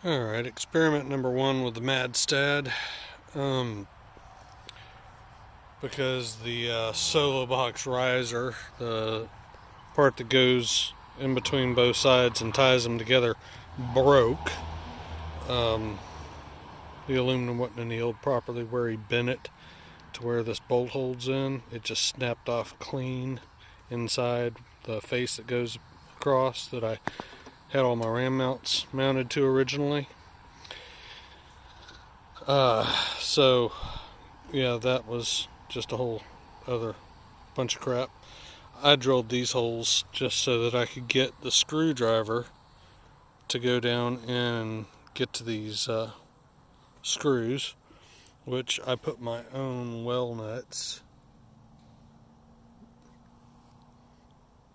Alright, experiment number one with the Madstad. Because the solo box riser, the part that goes in between both sides and ties them together, broke. The aluminum wasn't annealed properly where he bent it to where this bolt holds in. It just snapped off clean inside the face that goes across that I had all my ram mounts mounted to originally. So yeah, that was just a whole other bunch of crap. I drilled these holes just so that I could get the screwdriver to go down and get to these screws, which I put my own well nuts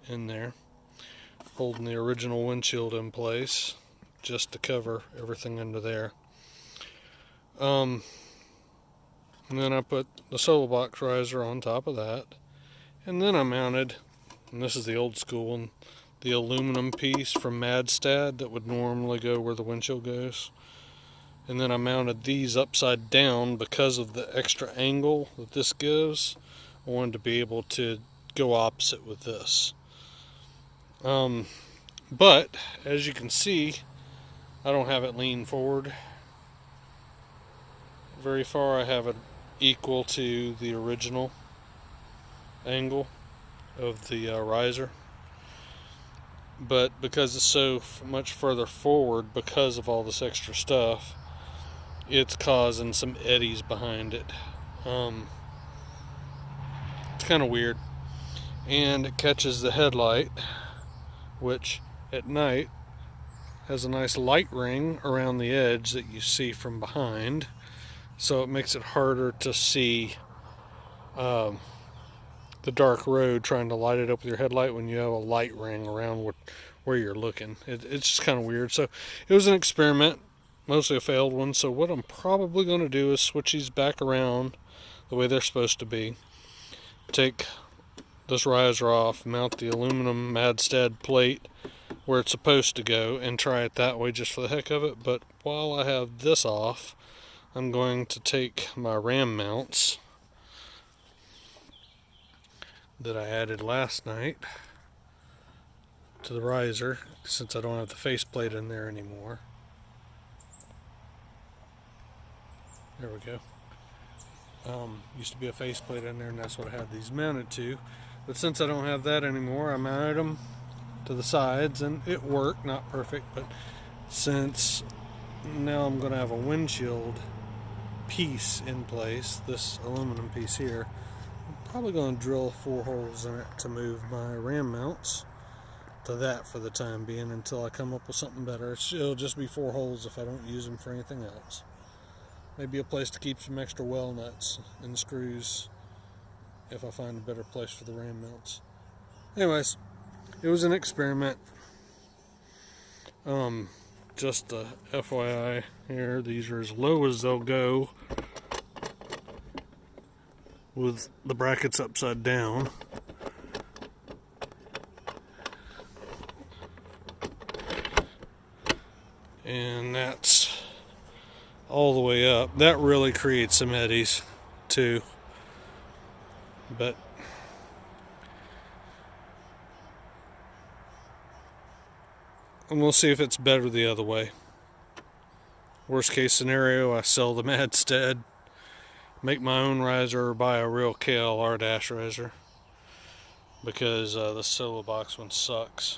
in there, holding the original windshield in place just to cover everything under there. And then I put the solo box riser on top of that, and then I mounted, and this is the old school one, the aluminum piece from Madstad that would normally go where the windshield goes. And then I mounted these upside down because of the extra angle that this gives. I wanted to be able to go opposite with this. But as you can see, I don't have it lean forward very far. I have it equal to the original angle of the riser. But because it's so much further forward because of all this extra stuff, it's causing some eddies behind it. It's kind of weird. And it catches the headlight, which at night has a nice light ring around the edge that you see from behind. So it makes it harder to see the dark road trying to light it up with your headlight when you have a light ring around where you're looking. It's just kind of weird. So it was an experiment, mostly a failed one. So what I'm probably going to do is switch these back around the way they're supposed to be. Take this riser off, mount the aluminum Madstad plate where it's supposed to go, and try it that way just for the heck of it. But while I have this off, I'm going to take my ram mounts that I added last night to the riser, since I don't have the faceplate in there anymore. There we go. Used to be a faceplate in there, and that's what I had these mounted to. But since I don't have that anymore, I mounted them to the sides, and it worked. Not perfect, but since now I'm going to have a windshield piece in place, this aluminum piece here, I'm probably going to drill 4 holes in it to move my ram mounts to that for the time being until I come up with something better. It'll just be 4 holes if I don't use them for anything else. Maybe a place to keep some extra well nuts and screws if I find a better place for the ram mounts. Anyways, it was an experiment. Just a FYI here, these are as low as they'll go with the brackets upside down. And that's all the way up. That really creates some eddies too. But and we'll see if it's better the other way. Worst case scenario, I sell the Madstad, make my own riser, or buy a real KLR dash riser, because the solo box one sucks.